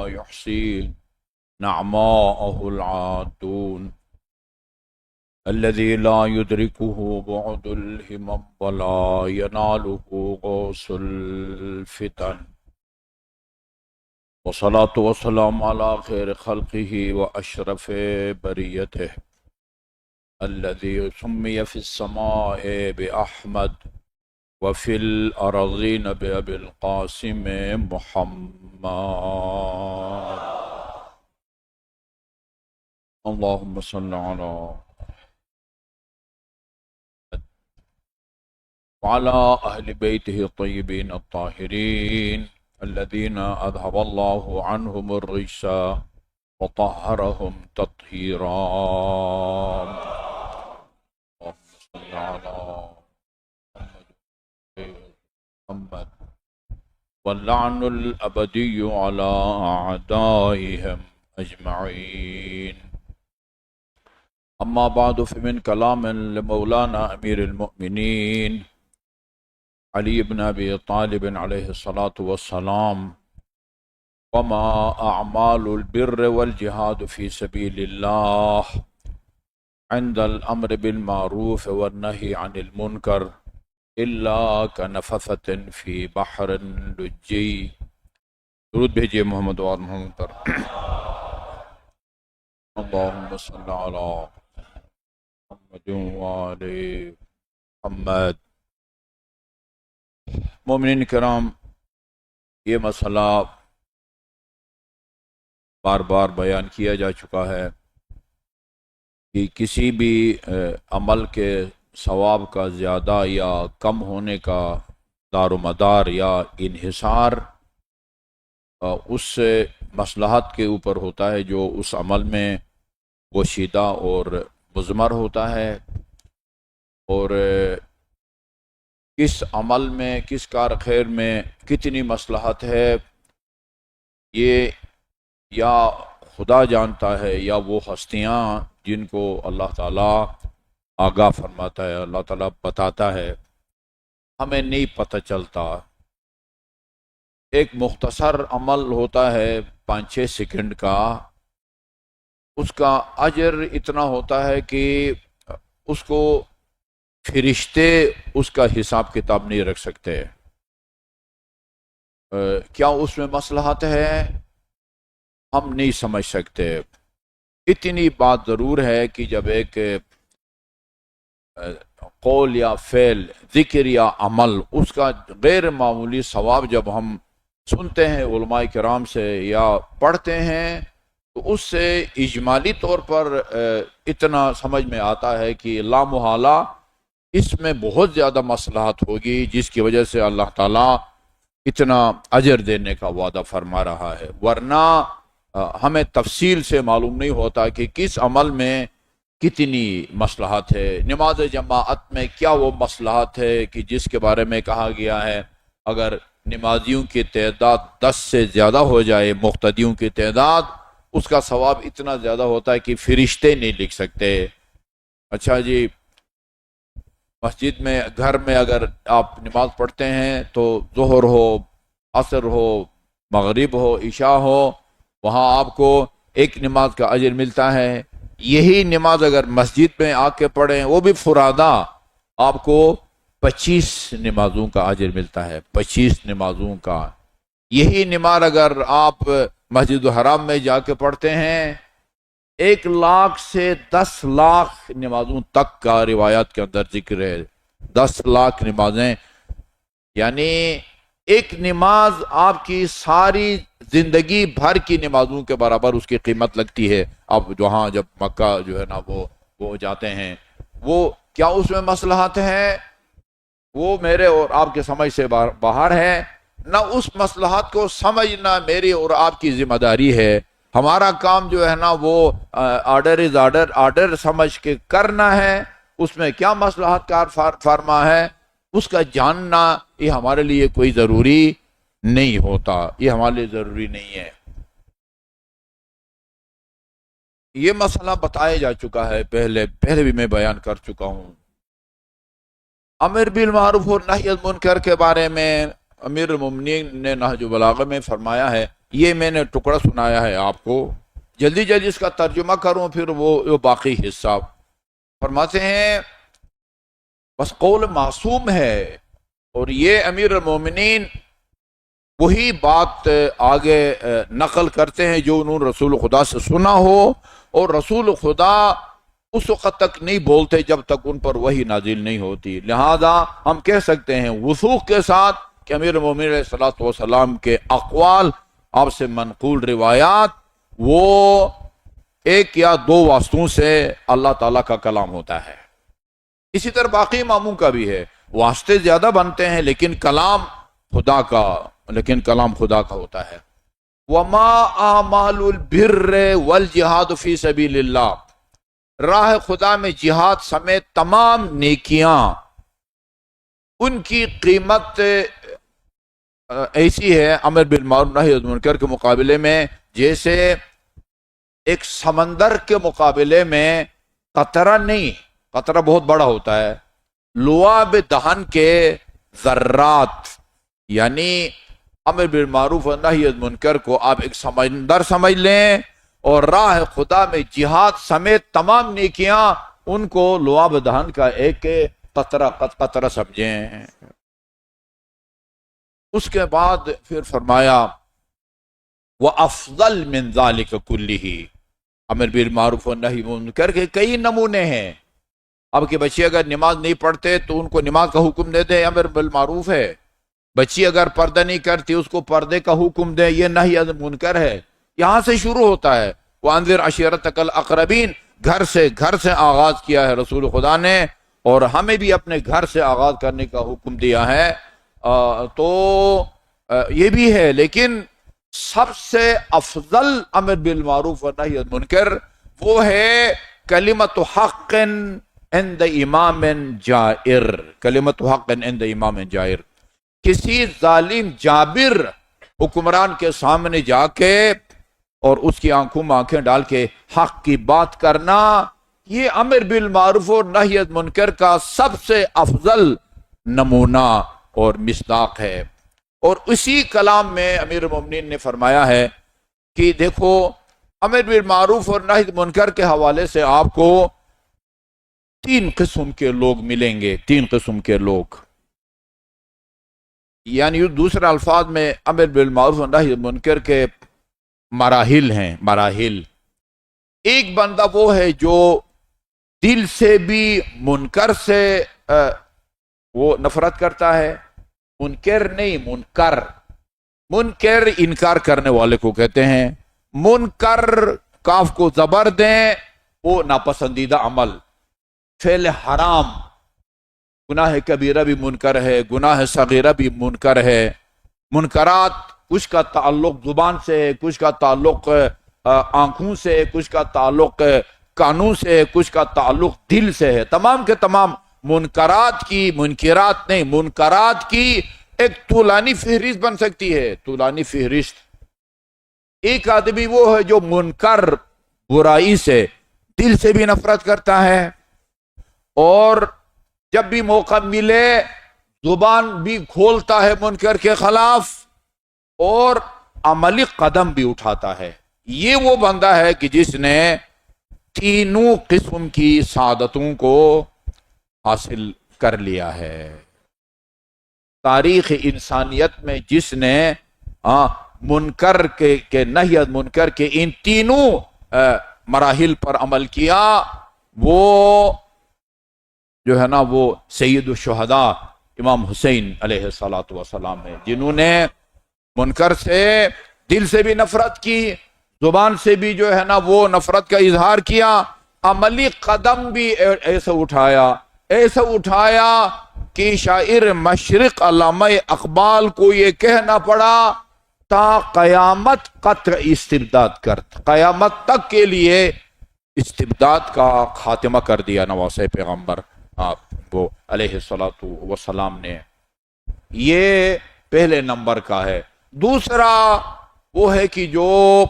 يحصي نعماءه العادون الذي لا يدركه بعد الهمم ولا يناله غوث الفتن والصلاة والسلام على خير خلقه وأشرف بريته الذي سمي في السماء بأحمد وفي الأرضين بأبي القاسم محمد اللهم صل على وعلى أهل بيته الطيبين الطاهرين الذين أذهب الله عنهم الرجس وطهرهم تطهيرا اللهم صل على محمد واللعن الأبدي على أعدائهم أجمعين أما بعد فمن كلام لمولانا أمير المؤمنين علي بن أبي طالب عليه الصلاة والسلام وما أعمال البر والجهاد في سبيل الله عند الأمر بالمعروف والنهي عن المنكر إلا كنفثة في بحر لجي درود بھیجئے محمد و آل محمد پر اللهم صل على محمد وآل محمد مومنین کرام، یہ مسئلہ بار بار بیان کیا جا چکا ہے کہ کسی بھی عمل کے ثواب کا زیادہ یا کم ہونے کا دار و مدار یا انحصار اس مصلحت کے اوپر ہوتا ہے جو اس عمل میں پوشیدہ اور مضمر ہوتا ہے، اور کس عمل میں کس کار خیر میں کتنی مصلحت ہے یہ یا خدا جانتا ہے یا وہ ہستیاں جن کو اللہ تعالیٰ آگاہ فرماتا ہے، اللہ تعالیٰ بتاتا ہے، ہمیں نہیں پتہ چلتا۔ ایک مختصر عمل ہوتا ہے 5-6 سیکنڈ کا، اس کا اجر اتنا ہوتا ہے کہ اس کو فرشتے اس کا حساب کتاب نہیں رکھ سکتے۔ کیا اس میں مصلحت ہے؟ ہم نہیں سمجھ سکتے۔ اتنی بات ضرور ہے کہ جب ایک قول یا فعل، ذکر یا عمل، اس کا غیر معمولی ثواب جب ہم سنتے ہیں علماء کرام سے یا پڑھتے ہیں تو اس سے اجمالی طور پر اتنا سمجھ میں آتا ہے کہ لا محالہ اس میں بہت زیادہ مصلحت ہوگی، جس کی وجہ سے اللہ تعالیٰ اتنا اجر دینے کا وعدہ فرما رہا ہے۔ ورنہ ہمیں تفصیل سے معلوم نہیں ہوتا کہ کس عمل میں کتنی مصلحت ہے۔ نماز جماعت میں کیا وہ مصلحت ہے کہ جس کے بارے میں کہا گیا ہے اگر نمازیوں کی تعداد 10 سے زیادہ ہو جائے، مقتدیوں کی تعداد، اس کا ثواب اتنا زیادہ ہوتا ہے کہ فرشتے نہیں لکھ سکتے۔ اچھا جی، مسجد میں، گھر میں اگر آپ نماز پڑھتے ہیں تو ظہر ہو، عصر ہو، مغرب ہو، عشاء ہو، وہاں آپ کو ایک نماز کا اجر ملتا ہے۔ یہی نماز اگر مسجد میں آ کے پڑھیں، وہ بھی فرادہ، آپ کو 25 نمازوں کا اجر ملتا ہے، 25 نمازوں کا۔ یہی نماز اگر آپ مسجد الحرام میں جا کے پڑھتے ہیں، 1 لاکھ سے 10 لاکھ نمازوں تک کا روایات کے اندر ذکر ہے۔ 10 لاکھ نمازیں، یعنی ایک نماز آپ کی ساری زندگی بھر کی نمازوں کے برابر اس کی قیمت لگتی ہے۔ اب جہاں جب مکہ جو ہے نا وہ جاتے ہیں، وہ کیا اس میں مصلحت ہے؟ وہ میرے اور آپ کے سمجھ سے باہر ہے۔ نہ اس مصلحت کو سمجھنا میری اور آپ کی ذمہ داری ہے۔ ہمارا کام جو ہے نا وہ آرڈر از آرڈر، آرڈر سمجھ کے کرنا ہے۔ اس میں کیا مصلحت کار فرما ہے اس کا جاننا یہ ہمارے لیے کوئی ضروری نہیں ہوتا، یہ ہمارے لیے ضروری نہیں ہے۔ یہ مسئلہ بتایا جا چکا ہے، پہلے بھی میں بیان کر چکا ہوں۔ امر بالمعروف اور نہی عن المنکر کے بارے میں امیر المومنین نے نہج البلاغہ میں فرمایا ہے یہ میں نے ٹکڑا سنایا ہے آپ کو، جلدی جلدی اس کا ترجمہ کروں پھر وہ باقی حصہ۔ فرماتے ہیں بس قول معصوم ہے، اور یہ امیر المومنین وہی بات آگے نقل کرتے ہیں جو انہوں نے رسول خدا سے سنا ہو، اور رسول خدا اس وقت تک نہیں بولتے جب تک ان پر وحی نازل نہیں ہوتی، لہذا ہم کہہ سکتے ہیں وثوق کے ساتھ کہ امیر المومنین علیہ الصلوۃ والسلام کے اقوال، آپ سے منقول روایات، وہ ایک یا دو واسطوں سے اللہ تعالیٰ کا کلام ہوتا ہے۔ اسی طرح باقی اماموں کا بھی ہے، واسطے زیادہ بنتے ہیں لیکن کلام خدا کا ہوتا ہے۔ وما اعمال البر والجہاد فی سبیل اللہ، راہ خدا میں جہاد سمیت تمام نیکیاں، ان کی قیمت ایسی ہے امر بالمعروف نہی عن المنکر کے مقابلے میں جیسے ایک سمندر کے مقابلے میں قطرہ نہیں، قطرہ بہت بڑا ہوتا ہے، لعاب دہن کے ذرات، یعنی امر بالمعروف نہی عن المنکر کو آپ ایک سمندر سمجھ لیں، اور راہ خدا میں جہاد سمیت تمام نیکیاں ان کو لعاب دہن کا ایک قطرہ سمجھیں۔ اس کے بعد پھر فرمایا وَأَفْضَلْ مِنْ ذَلِكَ كُلِّهِ، امر بالمعروف نہی عن المنکر کے کئی نمونے ہیں۔ اب کہ بچے اگر نماز نہیں پڑھتے تو ان کو نماز کا حکم دے دیں، امر بالمعروف ہے۔ بچی اگر پردہ نہیں کرتی اس کو پردے کا حکم دیں، یہ نہی عن المنکر ہے۔ یہاں سے شروع ہوتا ہے، وَأَنذِرْ عَشِيرَتَكَ الْأَقْرَبِينَ، گھر سے آغاز کیا ہے رسول خدا نے، اور ہمیں بھی اپنے گھر سے آغاز کرنے کا حکم دیا ہے۔ تو یہ بھی ہے، لیکن سب سے افضل امر بالمعروف و نہی عن المنکر وہ ہے کلمت حق عند امام جائر، کلمت حق عند امام جائر، کسی ظالم جابر حکمران کے سامنے جا کے اور اس کی آنکھوں میں آنکھیں ڈال کے حق کی بات کرنا، یہ امر بالمعروف و نہی عن المنکر کا سب سے افضل نمونہ اور مصداق ہے۔ اور اسی کلام میں امیر المومنین نے فرمایا ہے کہ دیکھو امر بالمعروف اور نہی عن المنکر کے حوالے سے آپ کو تین قسم کے لوگ ملیں گے، تین قسم کے لوگ، یعنی دوسرے الفاظ میں امر بالمعروف اور نہی عن المنکر کے مراحل ہیں، مراحل۔ ایک بندہ وہ ہے جو دل سے بھی منکر سے وہ نفرت کرتا ہے، منکر نہیں، منکر، منکر انکار کرنے والے کو کہتے ہیں، منکر کاف کو زبر دیں، وہ ناپسندیدہ عمل، فعل حرام، گناہ کبیرہ بھی منکر ہے، گناہ صغیرہ بھی منکر ہے۔ منکرات کچھ کا تعلق زبان سے ہے، کچھ کا تعلق آنکھوں سے، کچھ کا تعلق کانوں سے، کچھ کا تعلق دل سے ہے۔ تمام کے تمام منکرات کی، منکرات نہیں، منکرات کی ایک طولانی فہرست بن سکتی ہے، طولانی فہرست۔ ایک آدمی وہ ہے جو منکر برائی سے دل سے بھی نفرت کرتا ہے، اور جب بھی موقع ملے زبان بھی کھولتا ہے منکر کے خلاف، اور عملی قدم بھی اٹھاتا ہے۔ یہ وہ بندہ ہے کہ جس نے تینوں قسم کی سعادتوں کو حاصل کر لیا ہے۔ تاریخ انسانیت میں جس نے منکر کے نہی عن منکر کے ان تینوں مراحل پر عمل کیا، وہ جو ہے نا وہ سید الشہداء امام حسین علیہ الصلوۃ والسلام ہے، جنہوں نے منکر سے دل سے بھی نفرت کی، زبان سے بھی جو ہے نا وہ نفرت کا اظہار کیا، عملی قدم بھی ایسا اٹھایا کہ شاعر مشرق علامہ اقبال کو یہ کہنا پڑا تا قیامت قطع استبداد کر، قیامت تک کے لیے استبداد کا خاتمہ کر دیا نواسہ پیغمبر وہ علیہ الصلوۃ والسلام نے۔ یہ پہلے نمبر کا ہے۔ دوسرا وہ ہے کہ جو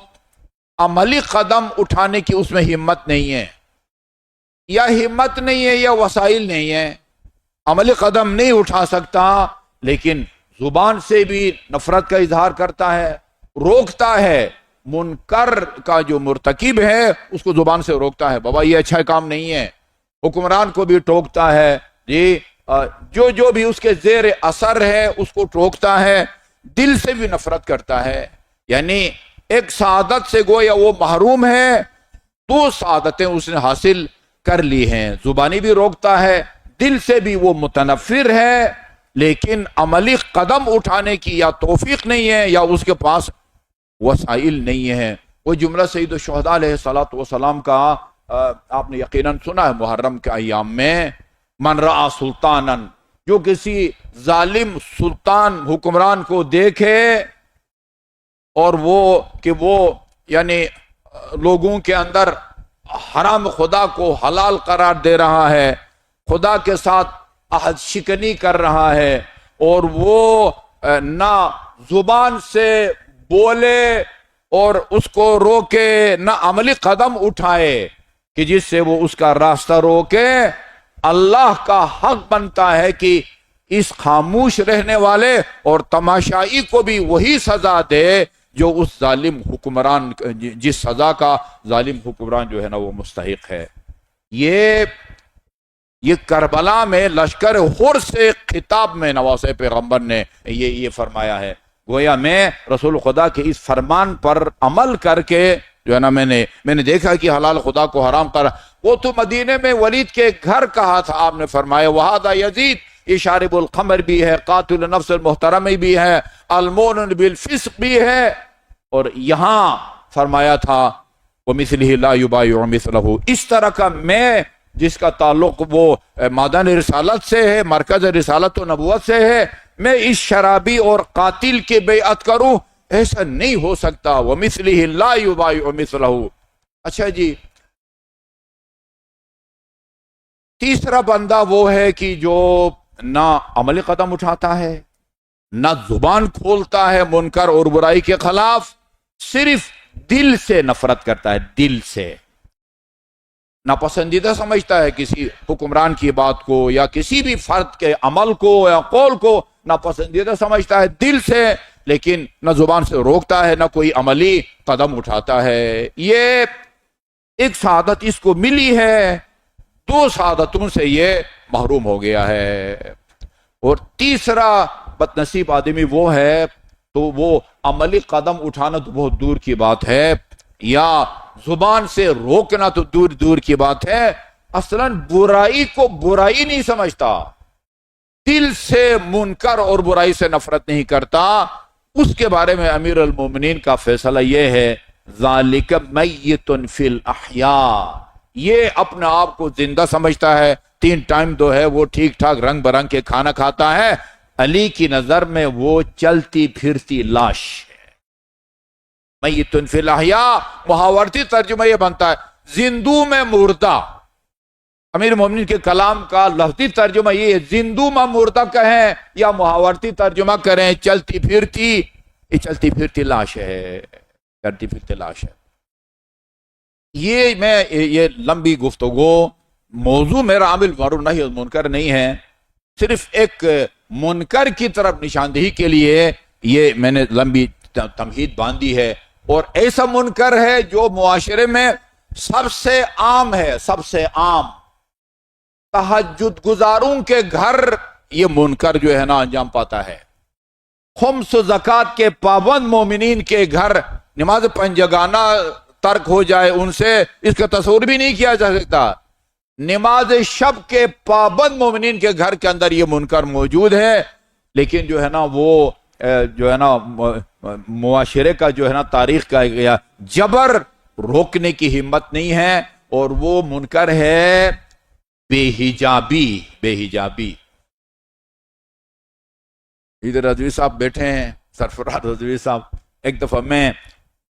عملی قدم اٹھانے کی اس میں ہمت نہیں ہے، یا ہمت نہیں ہے یا وسائل نہیں ہے، عملی قدم نہیں اٹھا سکتا، لیکن زبان سے بھی نفرت کا اظہار کرتا ہے، روکتا ہے، منکر کا جو مرتکب ہے اس کو زبان سے روکتا ہے، بابا یہ اچھا کام نہیں ہے، حکمران کو بھی ٹوکتا ہے جی، جو بھی اس کے زیر اثر ہے اس کو ٹوکتا ہے، دل سے بھی نفرت کرتا ہے، یعنی ایک سعادت سے گویا وہ محروم ہے، دو سعادتیں اس نے حاصل کر لی ہیں، زبانی بھی روکتا ہے، دل سے بھی وہ متنفر ہے، لیکن عملی قدم اٹھانے کی یا توفیق نہیں ہے یا اس کے پاس وسائل نہیں ہے۔ وہ جملہ سید الشہداء علیہ الصلوۃ والسلام کا آپ نے یقیناً سنا ہے محرم کے ایام میں، من رأى سلطانا، جو کسی ظالم سلطان حکمران کو دیکھے اور وہ یعنی لوگوں کے اندر حرام خدا کو حلال قرار دے رہا ہے، خدا کے ساتھ عہد شکنی کر رہا ہے، اور وہ نہ زبان سے بولے اور اس کو روکے، نہ عملی قدم اٹھائے کہ جس سے وہ اس کا راستہ روکے، اللہ کا حق بنتا ہے کہ اس خاموش رہنے والے اور تماشائی کو بھی وہی سزا دے جو اس ظالم حکمران، جس سزا کا ظالم حکمران جو ہے نا وہ مستحق ہے۔ یہ کربلا میں لشکر ہر سے خطاب میں نواسہ پیغمبر نے یہ فرمایا ہے، گویا میں رسول خدا کے اس فرمان پر عمل کر کے جو ہے نا میں نے دیکھا کہ حلال خدا کو حرام کرا۔ وہ تو مدینے میں ولید کے گھر کہا تھا، آپ نے فرمایا وَهَذَا یزید، یہ شارب الخمر بھی ہے، قاتل نفس المحترم بھی ہے، المؤمن بالفسق بھی ہے، اور یہاں فرمایا تھا وَمِثْلِهِ لَا يُبَايِعُ مِثْلَهُ، اس طرح کا میں جس کا تعلق وہ مادن رسالت سے ہے، مرکز رسالت و نبوت سے ہے، میں اس شرابی اور قاتل کی بیعت کروں، ایسا نہیں ہو سکتا۔ وَمِثْلِهِ لَا يُبَايِعُ مِثْلَهُ۔ اچھا جی، تیسرا بندہ وہ ہے کہ جو نہ عملی قدم اٹھاتا ہے، نہ زبان کھولتا ہے منکر اور برائی کے خلاف، صرف دل سے نفرت کرتا ہے، دل سے ناپسندیدہ سمجھتا ہے کسی حکمران کی بات کو یا کسی بھی فرد کے عمل کو یا قول کو ناپسندیدہ سمجھتا ہے دل سے، لیکن نہ زبان سے روکتا ہے، نہ کوئی عملی قدم اٹھاتا ہے۔ یہ ایک سعادت اس کو ملی ہے، دو سعادتوں سے یہ محروم ہو گیا ہے۔ اور تیسرا بد نصیب آدمی وہ ہے، تو وہ عملی قدم اٹھانا تو بہت دور کی بات ہے، یا زبان سے روکنا تو دور دور کی بات ہے، اصلاً برائی کو برائی نہیں سمجھتا، دل سے منکر اور برائی سے نفرت نہیں کرتا، اس کے بارے میں امیر المومنین کا فیصلہ یہ ہے ذالک میت فی الاحیاء، یہ اپنے آپ کو زندہ سمجھتا ہے، 3 ٹائم جو ہے وہ ٹھیک ٹھاک رنگ برنگ کے کھانا کھاتا ہے، علی کی نظر میں وہ چلتی پھرتی لاش ہے۔ میت فی الاحیاء محاورتی ترجمہ یہ بنتا ہے زندو میں مردہ، امیر مومنین کے کلام کا لفظی ترجمہ یہ ہے زندو میں مردہ کہیں یا محاورتی ترجمہ کریں چلتی پھرتی لاش ہے، چلتی پھرتی لاش ہے۔ یہ لمبی گفتگو، موضوع میرا عامل معروف نہیں منکر نہیں ہے، صرف ایک منکر کی طرف نشاندہی کے لیے یہ میں نے لمبی تمہید باندھی ہے، اور ایسا منکر ہے جو معاشرے میں سب سے عام ہے، سب سے عام، تہجد گزاروں کے گھر یہ منکر جو ہے نا انجام پاتا ہے، خمس و زکوٰۃ کے پابند مومنین کے گھر نماز پنجگانہ ترک ہو جائے ان سے اس کا تصور بھی نہیں کیا جا سکتا، نماز شب کے پابند مومنین کے گھر کے اندر یہ منکر موجود ہے، لیکن جو ہے نا وہ جو ہے نا معاشرے کا جو ہے نا تاریخ کا جبر روکنے کی ہمت نہیں ہے، اور وہ منکر ہے بے حجابی۔ ادھر رضوی صاحب بیٹھے ہیں، سرفراز رضوی صاحب، ایک دفعہ میں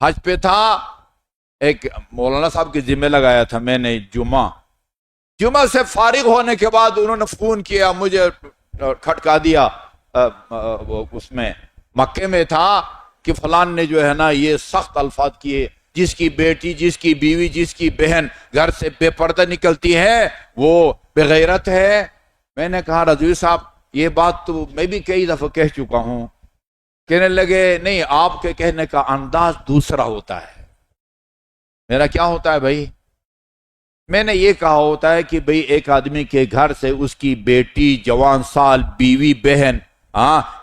حج پہ تھا، ایک مولانا صاحب کی ذمہ لگایا تھا میں نے، جمعہ سے فارغ ہونے کے بعد انہوں نے فون کیا مجھے، کھٹکا دیا، اس میں مکے میں تھا کہ فلان نے جو ہے نا یہ سخت الفاظ کیے، جس کی بیٹی، جس کی بیوی، جس کی بہن گھر سے بے پردہ نکلتی ہے وہ بغیرت ہے۔ میں نے کہا رضوی صاحب یہ بات تو میں بھی کئی دفعہ کہہ چکا ہوں، کہنے لگے نہیں، آپ کے کہنے کا انداز دوسرا ہوتا ہے۔ میرا کیا ہوتا ہے بھائی؟ میں نے یہ کہا ہوتا ہے کہ بھئی ایک آدمی کے گھر سے اس کی بیٹی، جوان سال، بیوی، بہن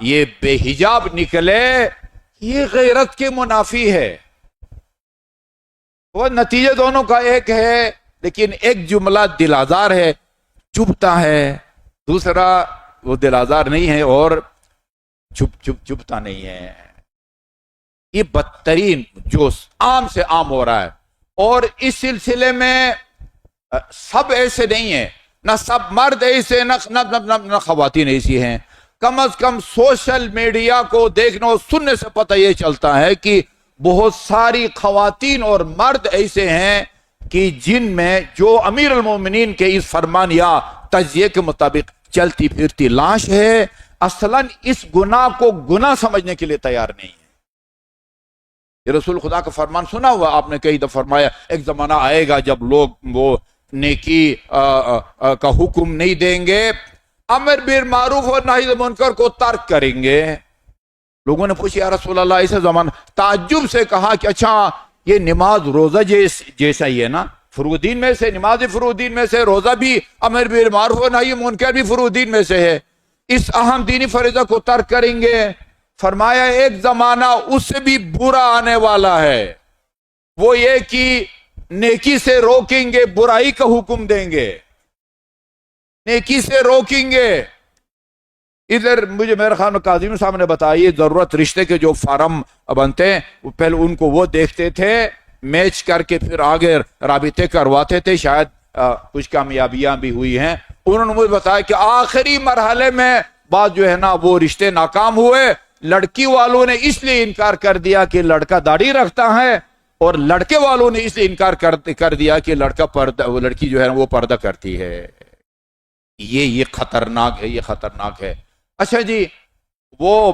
یہ بے حجاب نکلے، یہ غیرت کے منافی ہے۔ وہ نتیجہ دونوں کا ایک ہے، لیکن ایک جملہ دل آزار ہے، چبھتا ہے، دوسرا وہ دل آزار نہیں ہے اور چبھتا نہیں ہے۔ یہ بدترین جو عام سے عام ہو رہا ہے، اور اس سلسلے میں سب ایسے نہیں ہیں، نہ سب مرد ایسے، نہ خواتین ایسی ہیں۔ کم از کم سوشل میڈیا کو دیکھنے اور سننے سے پتہ یہ چلتا ہے کہ بہت ساری خواتین اور مرد ایسے ہیں کہ جن میں جو امیر المومنین کے اس فرمان یا تجزیے کے مطابق چلتی پھرتی لاش ہے، اصلاً اس گناہ کو گناہ سمجھنے کے لیے تیار نہیں ہے۔ یہ رسول خدا کا فرمان سنا ہوا آپ نے، کئی دفعہ فرمایا ایک زمانہ آئے گا جب لوگ وہ نیکی کا حکم نہیں دیں گے، امر بالمعروف اور نہی عن المنکر کو ترک کریں گے۔ لوگوں نے پوچھا یا رسول اللہ ایسا زمانہ، تعجب سے کہا کہ اچھا یہ نماز روزہ جیسا ہی ہے نا، فروض دین میں سے، نماز فروض دین میں سے، روزہ بھی امر بالمعروف اور نہی عن المنکر بھی فروض دین میں سے ہے، اس اہم دینی فریضہ کو ترک کریں گے؟ فرمایا ایک زمانہ اس سے بھی برا آنے والا ہے، وہ یہ کہ نیکی سے روکیں گے، برائی کا حکم دیں گے، نیکی سے روکیں گے۔ ادھر مجھے میرے خیال میں کاظم صاحب نے بتایا، ضرورت رشتے کے جو فارم بنتے ہیں پہلے ان کو وہ دیکھتے تھے، میچ کر کے پھر آگے رابطے کرواتے تھے، شاید کچھ کامیابیاں بھی ہوئی ہیں۔ انہوں نے مجھے بتایا کہ آخری مرحلے میں بعد جو ہے نا وہ رشتے ناکام ہوئے، لڑکی والوں نے اس لیے انکار کر دیا کہ لڑکا داڑھی رکھتا ہے، اور لڑکے والوں نے اس لیے انکار کر دیا کہ لڑکی جو ہے وہ پردہ کرتی ہے۔ یہ خطرناک ہے، یہ خطرناک ہے۔ اچھا جی، وہ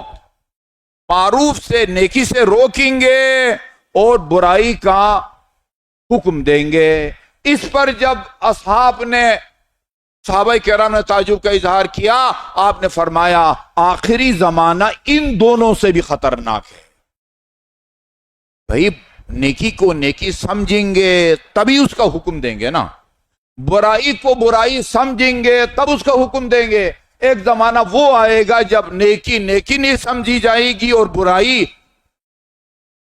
معروف سے، نیکی سے روکیں گے اور برائی کا حکم دیں گے۔ اس پر جب صحابہ کرام نے تعجب کا اظہار کیا، آپ نے فرمایا آخری زمانہ ان دونوں سے بھی خطرناک ہے۔ بھائی نیکی کو نیکی سمجھیں گے تبھی اس کا حکم دیں گے نا، برائی کو برائی سمجھیں گے تب اس کا حکم دیں گے۔ ایک زمانہ وہ آئے گا جب نیکی نیکی نہیں سمجھی جائے گی اور برائی،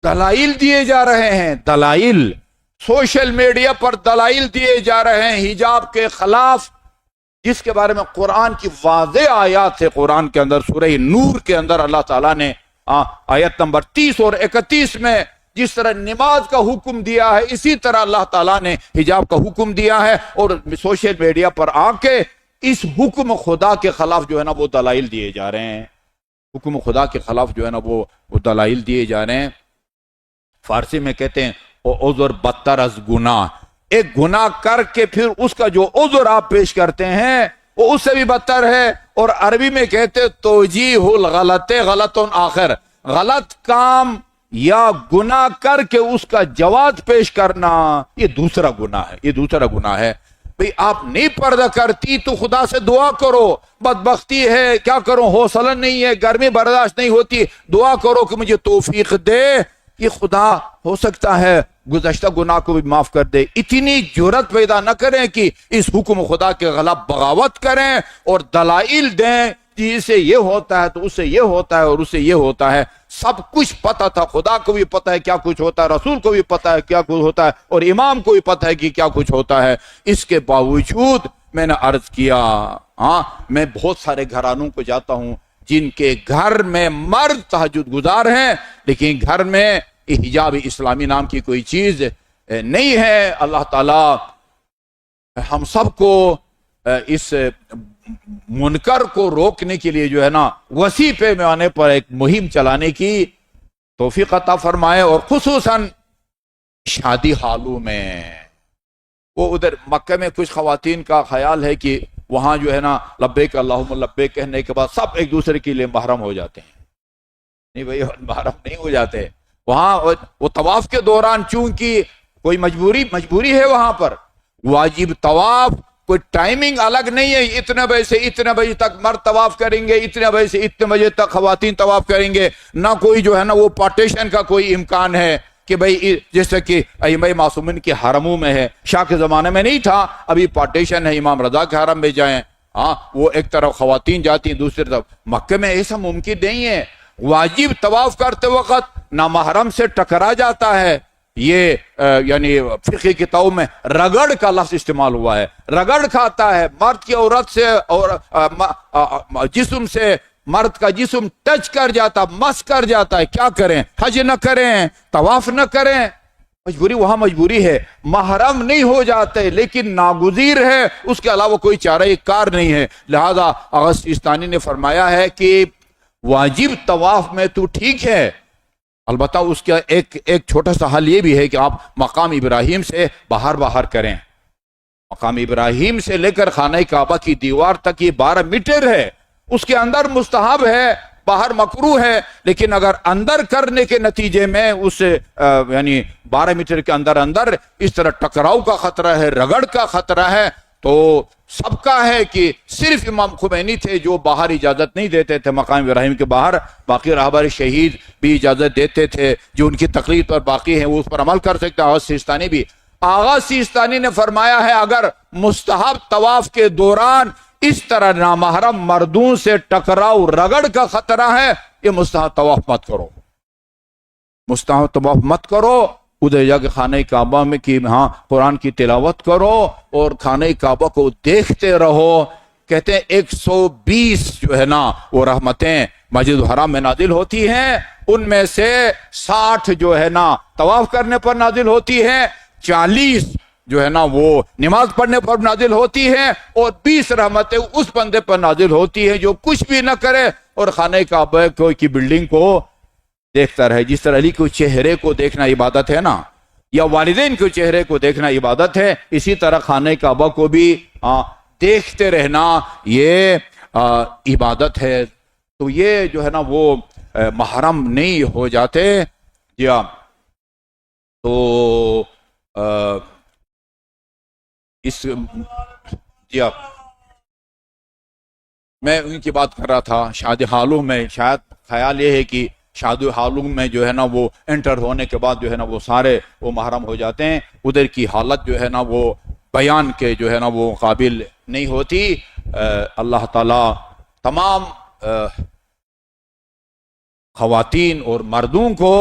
دلائل دیے جا رہے ہیں، دلائل سوشل میڈیا پر دلائل دیے جا رہے ہیں حجاب کے خلاف، جس کے بارے میں قرآن کی واضح آیات ہے۔ قرآن کے اندر سورہ نور کے اندر اللہ تعالیٰ نے آیت نمبر 30 اور 31 میں جس طرح نماز کا حکم دیا ہے، اسی طرح اللہ تعالیٰ نے حجاب کا حکم دیا ہے، اور سوشل میڈیا پر آ کے اس حکم خدا کے خلاف جو ہے نا وہ دلائل دیے جا رہے ہیں، حکم خدا کے خلاف جو ہے نا وہ دلائل دیے جا رہے ہیں۔ فارسی میں کہتے ہیں عذر بدتر از گناہ، ایک گناہ کر کے پھر اس کا جو عذر آپ پیش کرتے ہیں وہ اس سے بھی بدتر ہے، اور عربی میں کہتے توجیہ الغلط، غلط آخر، غلط کام یا گناہ کر کے اس کا جواز پیش کرنا، یہ دوسرا گناہ ہے، یہ دوسرا گناہ ہے۔ بھئی آپ نہیں پردہ کرتی تو خدا سے دعا کرو، بدبختی ہے، کیا کروں، حوصلہ نہیں ہے، گرمی برداشت نہیں ہوتی، دعا کرو کہ مجھے توفیق دے، یہ خدا ہو سکتا ہے گزشتہ گناہ کو بھی معاف کر دے۔ اتنی جرت پیدا نہ کریں کہ اس حکم خدا کے خلاف بغاوت کریں اور دلائل دیں کہ اس سے یہ ہوتا ہے تو اس سے یہ ہوتا ہے اور اس سے یہ ہوتا ہے۔ سب کچھ پتہ تھا، خدا کو بھی پتہ ہے کیا کچھ ہوتا ہے، رسول کو بھی پتہ ہے کیا کچھ ہوتا ہے، اور امام کو بھی پتہ ہے کہ کیا کچھ ہوتا ہے۔ اس کے باوجود میں نے عرض کیا، میں بہت سارے گھرانوں کو جاتا ہوں جن کے گھر میں مرد تہجد گزار ہیں لیکن گھر میں حجاب اسلامی نام کی کوئی چیز نہیں ہے۔ اللہ تعالیٰ ہم سب کو اس منکر کو روکنے کے لیے جو ہے نا وسیع پیمانے پر ایک مہم چلانے کی توفیق عطا فرمائے، اور خصوصاً شادی حالوں میں۔ وہ ادھر مکہ میں کچھ خواتین کا خیال ہے کہ وہاں جو ہے نا لبیک اللہم لبیک کہنے کے بعد سب ایک دوسرے کے لیے محرم ہو جاتے ہیں۔ نہیں بھائی، محرم نہیں ہو جاتے وہاں۔ وہ طواف کے دوران چونکہ کوئی مجبوری ہے وہاں پر، واجب طواف کوئی ٹائمنگ الگ نہیں ہے، اتنے بجے سے اتنے بجے تک مرد طواف کریں گے، اتنے بجے سے اتنے بجے تک خواتین طواف کریں گے، نہ کوئی جو ہے نا وہ پارٹیشن کا کوئی امکان ہے کہ بھئی جیسے کہ ائمہ معصومین کے حرموں میں ہے، شاہ کے زمانے میں نہیں تھا، ابھی پارٹیشن ہے، امام رضا کے حرم میں جائیں، ہاں وہ ایک طرف خواتین جاتی ہیں، دوسری طرف مکہ میں ایسا ممکن نہیں ہے۔ واجب طواف کرتے وقت نامحرم سے ٹکرا جاتا ہے، یہ یعنی فقہ کتابوں میں رگڑ کا لفظ استعمال ہوا ہے، رگڑ کھاتا ہے، مرد کی عورت سے اور جسم سے مرد کا جسم ٹچ کر جاتا، مس کر جاتا ہے، کیا کریں؟ حج نہ کریں، طواف نہ کریں، مجبوری وہاں مجبوری ہے، محرم نہیں ہو جاتے لیکن ناگزیر ہے، اس کے علاوہ کوئی چارہ کار نہیں ہے۔ لہذا آغا سیستانی نے فرمایا ہے کہ واجب طواف میں تو ٹھیک ہے، البتہ اس کا ایک چھوٹا سا حل یہ بھی ہے کہ آپ مقام ابراہیم سے باہر کریں، مقام ابراہیم سے لے کر خانہ کعبہ کی دیوار تک یہ 12 میٹر ہے، اس کے اندر مستحب ہے، باہر مکروہ ہے، لیکن اگر اندر کرنے کے نتیجے میں اس یعنی 12 میٹر کے اندر اس طرح ٹکراؤ کا خطرہ ہے، رگڑ کا خطرہ ہے، تو سب کا ہے کہ صرف امام خمینی تھے جو باہر اجازت نہیں دیتے تھے مقام ابراہیم کے باہر، باقی رہبر شہید بھی اجازت دیتے تھے، جو ان کی تقلید پر باقی ہیں وہ اس پر عمل کر سکتے ہیں۔ آغا سیستانی بھی، آغا سیستانی نے فرمایا ہے اگر مستحب طواف کے دوران اس طرح نامحرم مردوں سے ٹکراؤ رگڑ کا خطرہ ہے، یہ مستحب طواف مت کرو، مستحب طواف مت کرو، ادھر جا کے خانہ کعبہ میں کہ ہاں قرآن کی تلاوت کرو اور خانہ کعبہ کو دیکھتے رہو۔ کہتے ہیں 120 جو ہے نا وہ رحمتیں مسجد الحرام میں نازل ہوتی ہیں، ان میں سے 60 جو ہے نا طواف کرنے پر نازل ہوتی ہیں، 40 جو ہے نا وہ نماز پڑھنے پر نازل ہوتی ہے، اور 20 رحمتیں اس بندے پر نازل ہوتی ہیں جو کچھ بھی نہ کرے اور خانہ کعبہ کی بلڈنگ کو دیکھتا رہے۔ جس طرح علی کے چہرے کو دیکھنا عبادت ہے نا، یا والدین کے چہرے کو دیکھنا عبادت ہے، اسی طرح خانہ کعبہ کو بھی دیکھتے رہنا یہ عبادت ہے۔ تو یہ جو ہے نا وہ محرم نہیں ہو جاتے، یا تو اس میں ان کی بات کر رہا تھا شادی حالوں میں، شاید خیال یہ ہے کہ شادی حالوں میں جو ہے نا وہ انٹر ہونے کے بعد جو ہے نا وہ سارے وہ محرم ہو جاتے ہیں، ادھر کی حالت جو ہے نا وہ بیان کے جو ہے نا وہ قابل نہیں ہوتی۔ اللہ تعالی تمام خواتین اور مردوں کو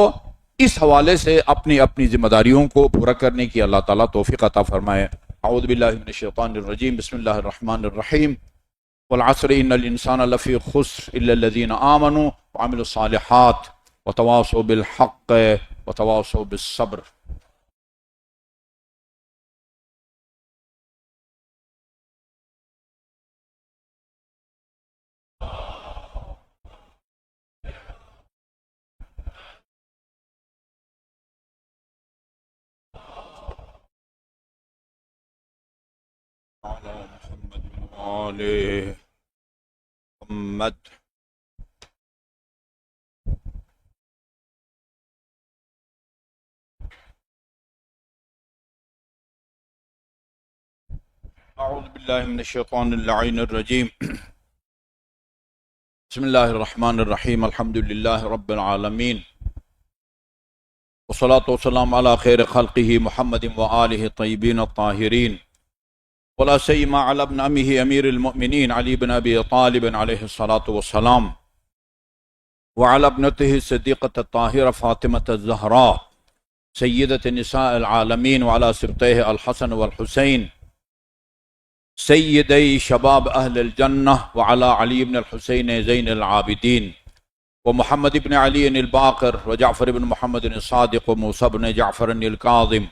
اس حوالے سے اپنی اپنی ذمہ داریوں کو پورا کرنے کی اللہ تعالیٰ توفیق عطا فرمائے۔ اعوذ باللہ من الشیطان الرجیم، بسم اللہ الرحمن الرحیم، والعصر ان الانسان لفی خسر الا الذین آمنوا وعملوا الصالحات وتواصوا بالحق وتواصوا بالصبر۔ محمد اعوذ باللہ من الشیطان اللعین الرجیم، بسم اللہ الرحمن الرحیم، الحمد للہ رب العالمین، والصلاة والسلام علی خیر خلقہ محمد وآلہ طیبین الطاہرین، ولا سیما علی ابن امہ امیر المؤمنین علی بن ابی طالب علیہ الصلاة والسلام، وعلی ابنتہ صدیقۃ الطاہرہ فاطمۃ الزہراء سیدۃ نساء العالمین، وعلی سبطیہ الحسن والحسین سیدی شباب اہل الجنہ، وعلی علی بن الحسین زین العابدین، ومحمد بن علی الباقر، وجعفر بن محمد الصادق، وموسى بن جعفر الكاظم،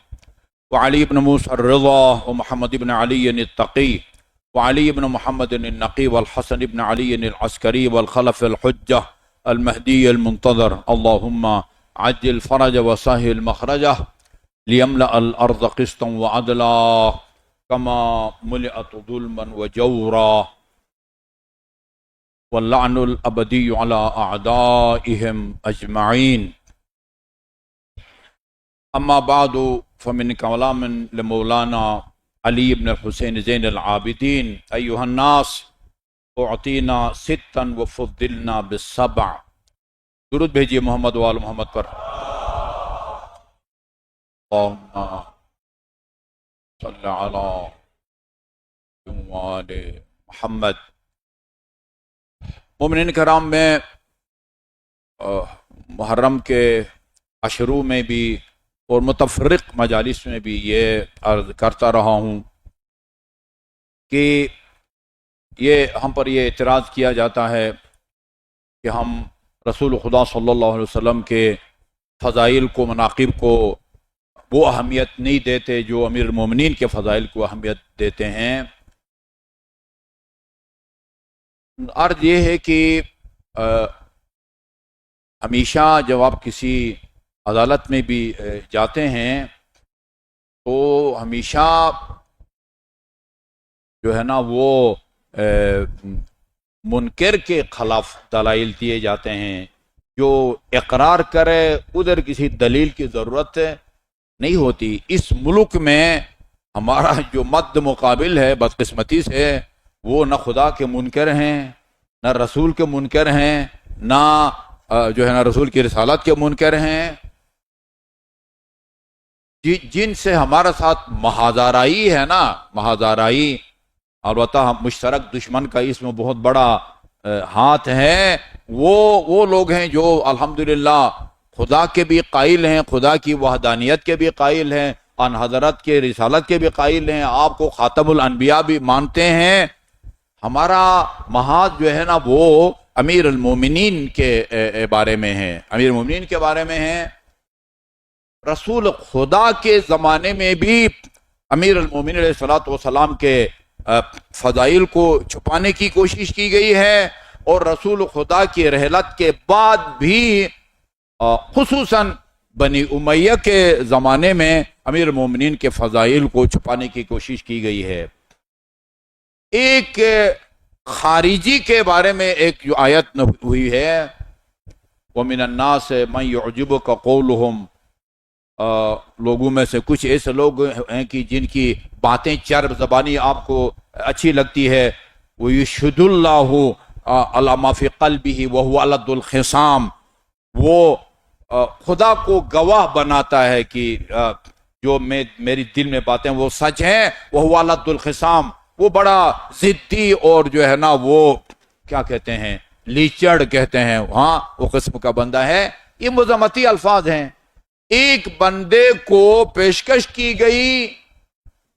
وعلی بن موسى الرضا، ومحمد بن علی التقی، وعلی بن محمد النقی، والحسن بن علی العسکری، والخلف الحجہ المہدی المنتظر، اللہم عجل فرج وسہل مخرجہ لیملأ الارض قسطا وعدلا کما ملئت ظلما وجورا واللعن الابدی علی اعدائهم اجمعین۔ اما بعد فمن کلام لمولانا علی ابن الحسین زین العابدین ایھا الناس اعطینا ستا وفضلنا بالسبع. درود بھیجیے محمد وآل محمد پر. اللہم صلی علی وآل محمد. مومنین کرام، میں محرم کے عشروں میں بھی اور متفرق مجالس میں بھی یہ عرض کرتا رہا ہوں کہ یہ ہم پر یہ اعتراض کیا جاتا ہے کہ ہم رسول خدا صلی اللہ علیہ وسلم کے فضائل کو، مناقب کو وہ اہمیت نہیں دیتے جو امیر المومنین کے فضائل کو اہمیت دیتے ہیں. عرض یہ ہے کہ ہمیشہ جب آپ کسی عدالت میں بھی جاتے ہیں تو ہمیشہ جو ہے نا وہ منکر کے خلاف دلائل دیے جاتے ہیں. جو اقرار کرے ادھر کسی دلیل کی ضرورت نہیں ہوتی. اس ملک میں ہمارا جو مد مقابل ہے بدقسمتی سے، وہ نہ خدا کے منکر ہیں، نہ رسول کے منکر ہیں، نہ جو ہے نا رسول کی رسالت کے منکر ہیں. جن سے ہمارا ساتھ محاذارائی ہے نا، محاذارائی، البتہ مشترک دشمن کا اس میں بہت بڑا ہاتھ ہے. وہ لوگ ہیں جو الحمدللہ خدا کے بھی قائل ہیں، خدا کی وحدانیت کے بھی قائل ہیں، ان حضرت کے رسالت کے بھی قائل ہیں، آپ کو خاتم الانبیاء بھی مانتے ہیں. ہمارا محاذ جو ہے نا وہ امیر المومنین کے بارے میں ہے، امیر المومنین کے بارے میں ہے. رسول خدا کے زمانے میں بھی امیر المومنین علیہ الصلوۃ والسلام کے فضائل کو چھپانے کی کوشش کی گئی ہے، اور رسول خدا کی رحلت کے بعد بھی خصوصاً بنی امیہ کے زمانے میں امیر المومنین کے فضائل کو چھپانے کی کوشش کی گئی ہے. ایک خارجی کے بارے میں ایک جو آیت ہوئی ہے، وَمِنَ النَّاسِ مَن يُعْجِبُكَ قَوْلُهُمْ، لوگوں میں سے کچھ ایسے لوگ ہیں کہ جن کی باتیں چرب زبانی آپ کو اچھی لگتی ہے. وَيُشْهِدُ اللَّهُ عَلَى مَا فِي قَلْبِهِ وَهُوَ أَلَدُّ الْخِصَامِ، وہ خدا کو گواہ بناتا ہے کہ جو میری دل میں باتیں وہ سچ ہیں. وَهُوَ أَلَدُّ الْخِصَامِ، وہ بڑا ضدی اور جو ہے نا وہ کیا کہتے ہیں، لیچڑ کہتے ہیں، ہاں وہ قسم کا بندہ ہے. یہ مذمتی الفاظ ہیں. ایک بندے کو پیشکش کی گئی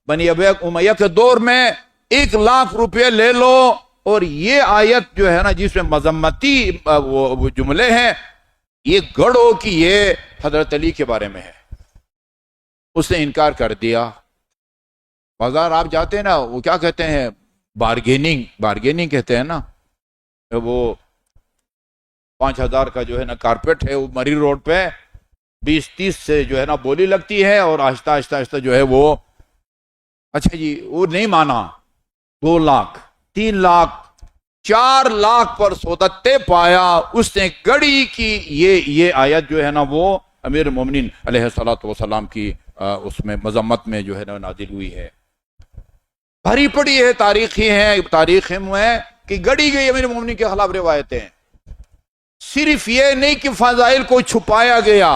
بنی امیہ کے دور میں 1,00,000 روپے لے لو، اور یہ آیت جو ہے نا جس میں مذمتی وہ جملے ہیں، یہ گڑھو کہ یہ حضرت علی کے بارے میں ہے. اس نے انکار کر دیا. بازار آپ جاتے ہیں نا، وہ کیا کہتے ہیں، بارگیننگ کہتے ہیں نا. وہ 5,000 کا جو ہے نا کارپیٹ ہے، وہ مری روڈ پہ 20-30 سے جو ہے نا بولی لگتی ہے، اور آہستہ آہستہ جو ہے وہ اچھا جی وہ نہیں مانا. 2 لاکھ 3 لاکھ 4 لاکھ پر سودتے پایا. اس نے گڑی کی یہ آیت جو ہے نا وہ امیر المومنین علیہ الصلوۃ والسلام کی اس میں مذمت میں جو ہے نا نازل ہوئی ہے. بھری پڑی ہے، تاریخ میں کہ گڑی گئی امیر المومنین کے خلاف روایتیں. صرف یہ نہیں کہ فضائل کو چھپایا گیا،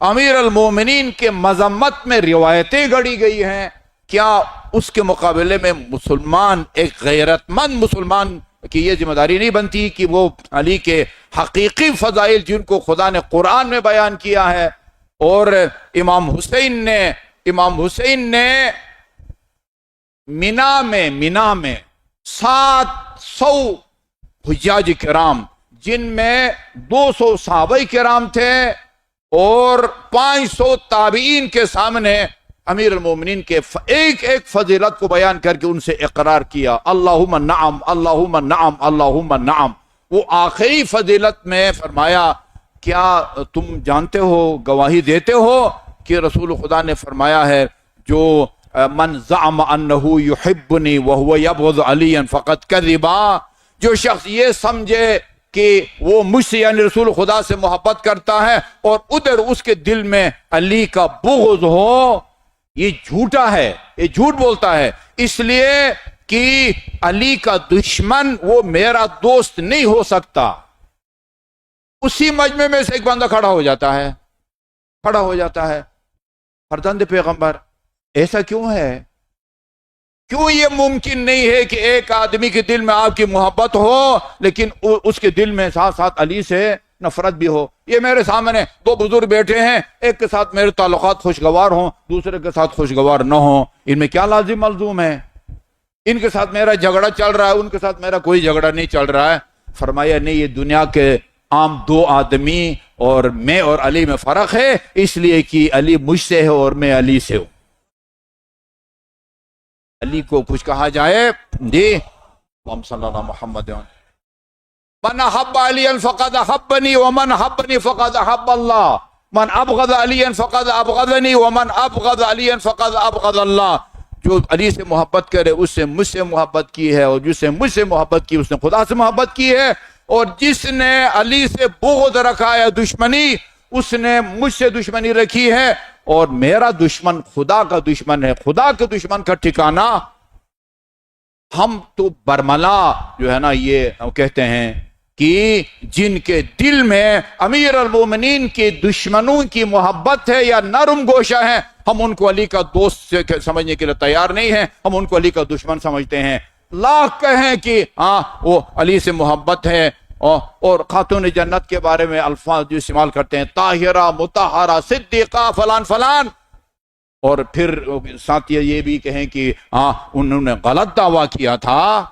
امیر المومنین کے مذمت میں روایتیں گڑی گئی ہیں. کیا اس کے مقابلے میں مسلمان، ایک غیرت مند مسلمان کی یہ ذمہ داری نہیں بنتی کہ وہ علی کے حقیقی فضائل جن کو خدا نے قرآن میں بیان کیا ہے، اور امام حسین نے مینا میں 700 حجاج کرام، جن میں 200 صحابہ کرام تھے اور 500 تابعین کے سامنے امیر المومنین کے ایک فضیلت کو بیان کر کے ان سے اقرار کیا. اللہم نعم اللہم نعم اللہم نعم. وہ آخری فضیلت میں فرمایا، کیا تم جانتے ہو، گواہی دیتے ہو کہ رسول خدا نے فرمایا ہے، جو من زعم انہ یحبنی وہو یبغض علی فقد کذبا، جو شخص یہ سمجھے کہ وہ مجھ سے یعنی رسول خدا سے محبت کرتا ہے اور ادھر اس کے دل میں علی کا بغض ہو، یہ جھوٹا ہے، یہ جھوٹ بولتا ہے، اس لیے کہ علی کا دشمن وہ میرا دوست نہیں ہو سکتا۔ اسی مجمع میں سے ایک بندہ کھڑا ہو جاتا ہے، فرزند پیغمبر ایسا کیوں ہے؟ کیوں یہ ممکن نہیں ہے کہ ایک آدمی کے دل میں آپ کی محبت ہو لیکن اس کے دل میں ساتھ ساتھ علی سے نفرت بھی ہو؟ یہ میرے سامنے دو بزرگ بیٹھے ہیں، ایک کے ساتھ میرے تعلقات خوشگوار ہوں، دوسرے کے ساتھ خوشگوار نہ ہوں، ان میں کیا لازم ملزوم ہے؟ ان کے ساتھ میرا جھگڑا چل رہا ہے، ان کے ساتھ میرا کوئی جھگڑا نہیں چل رہا ہے۔ فرمایا نہیں، یہ دنیا کے عام دو آدمی اور میں اور علی میں فرق ہے، اس لیے کہ علی مجھ سے ہے اور میں علی سے ہوں۔ علی کو کچھ کہا جائے جی اللہم صلی اللہ محمد من احب علی فقد احبنی ومن احبنی فقد احب اللہ، من ابغض علی فقد ابغضنی ومن ابغض علی فقد ابغض اللہ۔ جو علی سے محبت کرے اس سے مجھ سے محبت کی ہے، اور جس سے مجھ سے محبت کی اس نے خدا سے محبت کی ہے، اور جس نے علی سے بغض رکھا ہے، دشمنی، اس نے مجھ سے دشمنی رکھی ہے، اور میرا دشمن خدا کا دشمن ہے۔ خدا کے دشمن کا ٹھکانہ ہم تو برملا جو ہے نا، یہ کہتے ہیں کہ جن کے دل میں امیر المومنین کے دشمنوں کی محبت ہے یا نرم گوشہ ہیں، ہم ان کو علی کا دوست سمجھنے کے لیے تیار نہیں ہیں، ہم ان کو علی کا دشمن سمجھتے ہیں۔ لاکھ کہیں کہ ہاں وہ علی سے محبت ہے، اور خاتون جنت کے بارے میں الفاظ جو استعمال کرتے ہیں، طاہرہ، مطہرہ، صدیقہ، فلان فلان، اور پھر ساتھ یہ بھی کہیں کہ ہاں انہوں نے غلط دعویٰ کیا تھا۔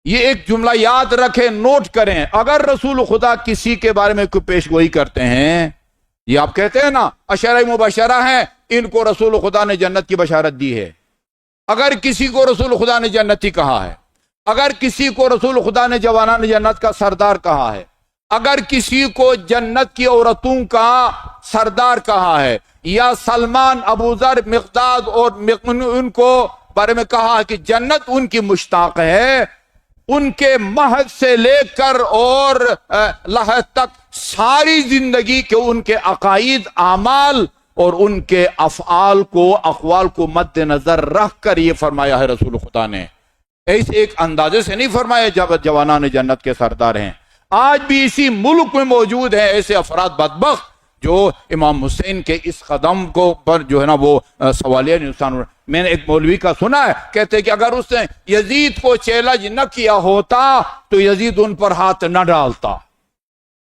یہ ایک جملہ یاد رکھیں، نوٹ کریں، اگر رسول خدا کسی کے بارے میں کوئی پیش گوئی کرتے ہیں، یہ آپ کہتے ہیں نا عشرہ مبشرہ ہیں، ان کو رسول خدا نے جنت کی بشارت دی ہے، اگر کسی کو رسول خدا نے جنتی کہا ہے، اگر کسی کو رسول خدا نے جوانان جنت کا سردار کہا ہے، اگر کسی کو جنت کی عورتوں کا سردار کہا ہے، یا سلمان، ابو ذر، مقداد اور ان کو بارے میں کہا کہ جنت ان کی مشتاق ہے، ان کے مہد سے لے کر اور لحد تک ساری زندگی کے ان کے عقائد، اعمال اور ان کے افعال کو، اقوال کو مد نظر رکھ کر یہ فرمایا ہے رسول خدا نے۔ ایسے ایک اندازے سے نہیں فرمایا جب جوانان جنت کے سردار ہیں۔ آج بھی اسی ملک میں موجود ہیں ایسے افراد بدبخت جو امام حسین کے اس قدم کو پر جو ہے نا وہ سوالیہ نقصان۔ میں نے ایک مولوی کا سنا ہے، کہتے کہ اگر اس نے یزید کو چیلنج نہ کیا ہوتا تو یزید ان پر ہاتھ نہ ڈالتا۔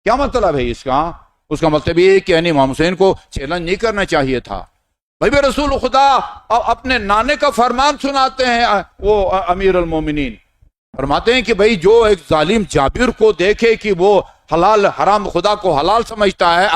کیا مطلب ہے اس کا؟ اس کا مطلب یہ ہے کہ یعنی امام حسین کو چیلنج نہیں کرنا چاہیے تھا۔ بھائی رسول خدا اپنے نانے کا فرمان سناتے ہیں، وہ امیر المومنین فرماتے ہیں کہ بھائی جو ایک ظالم جابر کو دیکھے کہ وہ حلال حرام خدا کو حلال سمجھتا ہے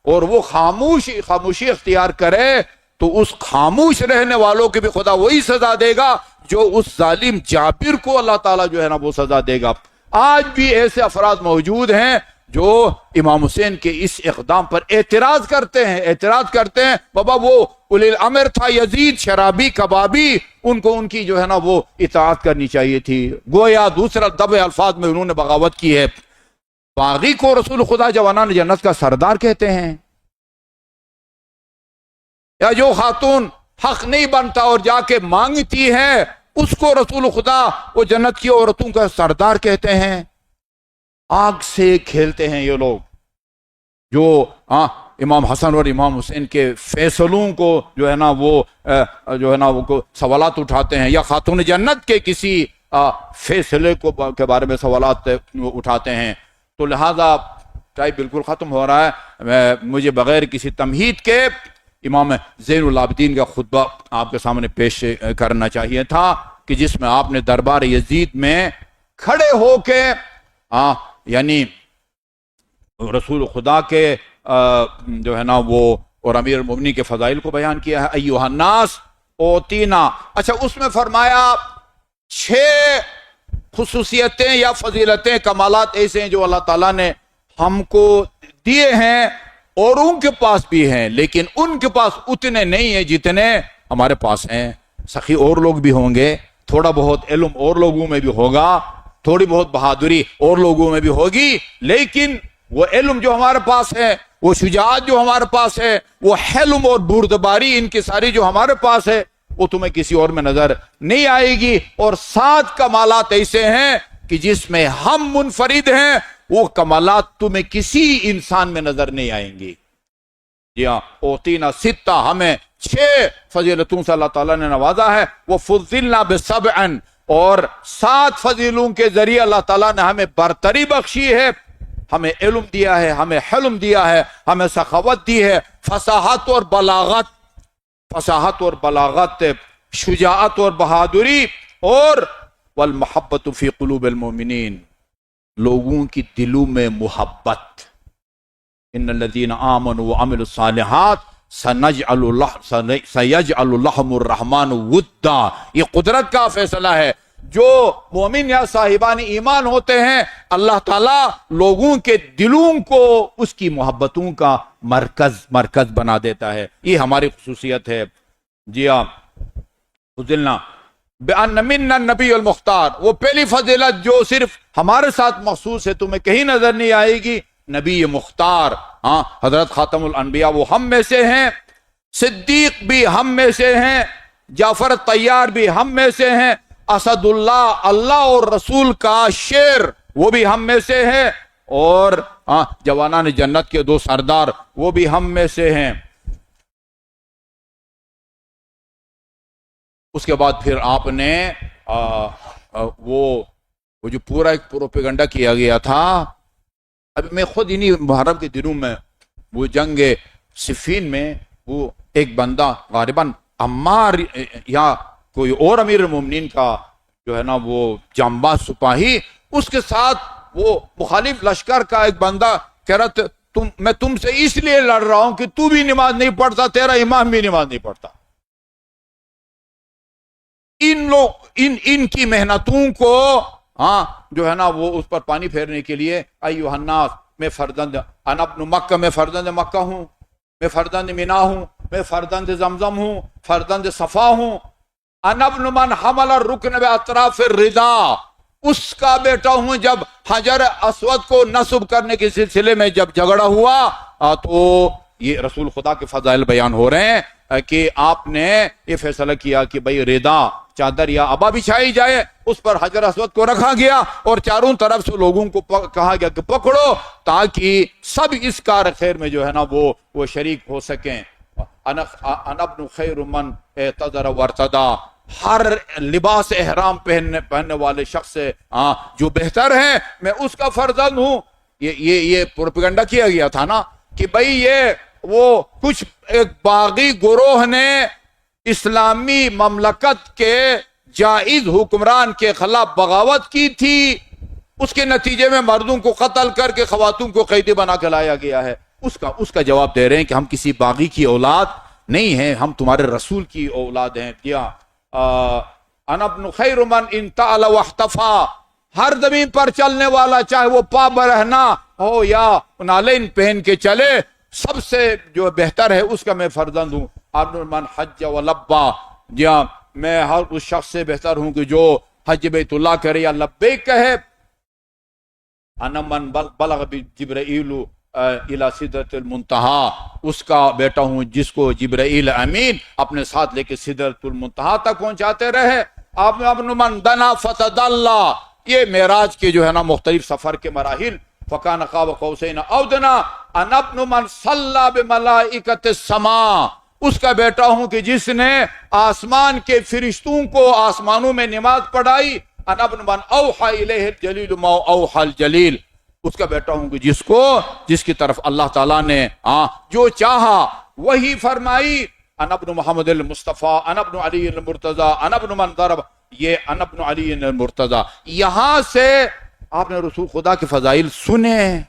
اور وہ خاموشی اختیار کرے، تو اس خاموش رہنے والوں کے بھی خدا وہی سزا دے گا جو اس ظالم جابر کو اللہ تعالیٰ جو ہے نا وہ سزا دے گا۔ آج بھی ایسے افراد موجود ہیں جو امام حسین کے اس اقدام پر اعتراض کرتے ہیں بابا وہ اولی الامر تھا، یزید شرابی کبابی، ان کو ان کی جو ہے نا وہ اطاعت کرنی چاہیے تھی۔ گویا دوسرا دبے الفاظ میں انہوں نے بغاوت کی ہے۔ باغی کو رسول خدا جوانان جنت کا سردار کہتے ہیں، یا جو خاتون حق نہیں بنتا اور جا کے مانگتی ہے اس کو رسول خدا وہ جنت کی عورتوں کا سردار کہتے ہیں۔ آگ سے کھیلتے ہیں یہ لوگ جو امام حسن اور امام حسین کے فیصلوں کو جو ہے نا وہ سوالات اٹھاتے ہیں، یا خاتون جنت کے کسی فیصلے کے بارے میں سوالات اٹھاتے ہیں۔ تو لہذا ٹائم بالکل ختم ہو رہا ہے، مجھے بغیر کسی تمہید کے امام زین العابدین کا خطبہ آپ کے سامنے پیش کرنا چاہیے تھا، کہ جس میں آپ نے دربار یزید میں کھڑے ہو کے یعنی رسول خدا کے جو ہے نا وہ اور امیر المومنین کے فضائل کو بیان کیا ہے۔ ایھا الناس اوتینا، اچھا اس میں فرمایا 6 خصوصیتیں یا فضیلتیں، کمالات ایسے ہیں جو اللہ تعالیٰ نے ہم کو دیے ہیں، اور ان کے پاس بھی ہیں، لیکن ان کے پاس اتنے نہیں ہیں جتنے ہمارے پاس ہیں۔ سخی اور لوگ بھی ہوں گے، تھوڑا بہت علم اور لوگوں میں بھی ہوگا، تھوڑی بہت بہادری اور لوگوں میں بھی ہوگی، لیکن وہ علم جو ہمارے پاس ہے، وہ شجاعت جو ہمارے پاس ہے، وہ حلم اور بردباری انکساری جو ہمارے پاس ہے، وہ تمہیں کسی اور میں نظر نہیں آئے گی۔ اور 7 کمالات ایسے ہیں کہ جس میں ہم منفرد ہیں، وہ کمالات تمہیں کسی انسان میں نظر نہیں آئیں گی۔ جی ہاں، اوتینا 6، ہمیں 6 فضیلتوں سے اللہ تعالیٰ نے نوازا ہے۔ وہ فضلنا ب7، اور 7 فضیلوں کے ذریعے اللہ تعالیٰ نے ہمیں برتری بخشی ہے، ہمیں علم دیا ہے، ہمیں حلم دیا ہے، ہمیں سخاوت دی ہے، فصاحت اور بلاغت، شجاعت اور بہادری، اور والمحبت فی قلوب المؤمنین، لوگوں کی دلوں میں محبت۔ ان الذین آمنوا وعملوا الصالحات سیجعل لهم الرحمن ودا، یہ قدرت کا فیصلہ ہے۔ جو مومن یا صاحبان ایمان ہوتے ہیں، اللہ تعالیٰ لوگوں کے دلوں کو اس کی محبتوں کا مرکز بنا دیتا ہے۔ یہ ہماری خصوصیت ہے۔ جی ہاں، فضلنا بأن منا النبی المختار، وہ پہلی فضیلت جو صرف ہمارے ساتھ مخصوص ہے، تمہیں کہیں نظر نہیں آئے گی، نبی مختار۔ ہاں، حضرت خاتم الانبیاء وہ ہم میں سے ہیں، صدیق بھی ہم میں سے ہیں، جعفر طیار بھی ہم میں سے ہیں، اسد اللہ، اللہ اور رسول کا شیر، وہ بھی ہم میں سے ہیں، اور جوانان جنت کے 2 سردار وہ بھی ہم میں سے ہیں۔ اس کے بعد پھر آپ نے وہ جو پورا ایک پروپیگنڈا کیا گیا تھا، اب میں خود انہی محرم کے دنوں میں وہ جنگ صفین میں وہ ایک بندہ غالباً عمار یا کوئی اور امیر المومنین کا جو ہے نا وہ جانباز سپاہی، اس کے ساتھ وہ مخالف لشکر کا ایک بندہ کہہ رہا تھا میں تم سے اس لیے لڑ رہا ہوں کہ تو بھی نماز نہیں پڑھتا، تیرا امام بھی نماز نہیں پڑھتا۔ ان کی محنتوں کو جو ہے نا وہ اس پر پانی پھیرنے کے لیے، ایھا الناس، میں فرزند انا ابن مکہ، میں فرزند مکہ ہوں، میں فرزند منا ہوں، میں فرزند زمزم ہوں، فرزند صفا ہوں، انا ابن من حمل الرکن باطراف الرضا، اس کا بیٹا ہوں۔ جب حجر اسود کو نصب کرنے کے سلسلے میں جب جھگڑا ہوا تو یہ رسول خدا کے فضائل بیان ہو رہے ہیں کہ آپ نے یہ فیصلہ کیا کہ بھئی رضا چادر یا عبا بچھائی جائے، اس پر حجر اسود کو رکھا گیا اور چاروں طرف سے لوگوں کو کہا گیا کہ پکڑو، تاکہ سب اس کار خیر میں جو ہے نا وہ شریک ہو سکیں۔ انا ابن خیر من اعتذر وارتضی، ہر لباس احرام پہننے والے شخص سے جو بہتر ہے، میں اس کا فرزند ہوں۔ یہ پروپیگنڈا کیا گیا تھا نا کہ بھئی یہ وہ کچھ ایک باغی گروہ نے اسلامی مملکت کے جائز حکمران کے خلاف بغاوت کی تھی، اس کے نتیجے میں مردوں کو قتل کر کے خواتین کو قیدی بنا کے لایا گیا ہے۔ اس کا جواب دے رہے ہیں کہ ہم کسی باغی کی اولاد نہیں ہیں، ہم تمہارے رسول کی اولاد ہیں۔ کیا انا ابن خیر من انتعل واختفا، ہر زمین پر چلنے والا چاہے وہ پا برہنا ہو یا نالین پہن کے چلے، سب سے جو بہتر ہے اس کا میں فرزند ہوں۔ ابن من حج ولبا، جی ہاں، میں ہر اس شخص سے بہتر ہوں کہ جو حج بیت اللہ کرے یا لبیک کہے۔ انا من بلغ جبرائیل الی سدرۃ المنتہا، اس کا بیٹا ہوں جس کو جبرائیل امین اپنے ساتھ لے کے سدرۃ المنتہا تک پہنچاتے رہے۔ ابن من دنا فتدلی، یہ معراج کے جو ہے نا مختلف سفر کے مراحل، فکان قاب قوسین او ادنی۔ انا ابن من صلی بملائکۃ السماء، اس کا بیٹا ہوں کہ جس نے آسمان کے فرشتوں کو آسمانوں میں نماز پڑھائی۔ انا ابن من اوحی الیہ الجلیل ما اوحی الجلیل، اس کا بیٹا ہوں کہ جس کی طرف اللہ تعالیٰ نے جو چاہا وہی فرمائی۔ انا ابن محمد المصطفیٰ، انا ابن علی المرتضی، انا ابن من ضرب، یہ انا ابن علی المرتضی۔ یہاں سے آپ نے رسول خدا کے فضائل سنے۔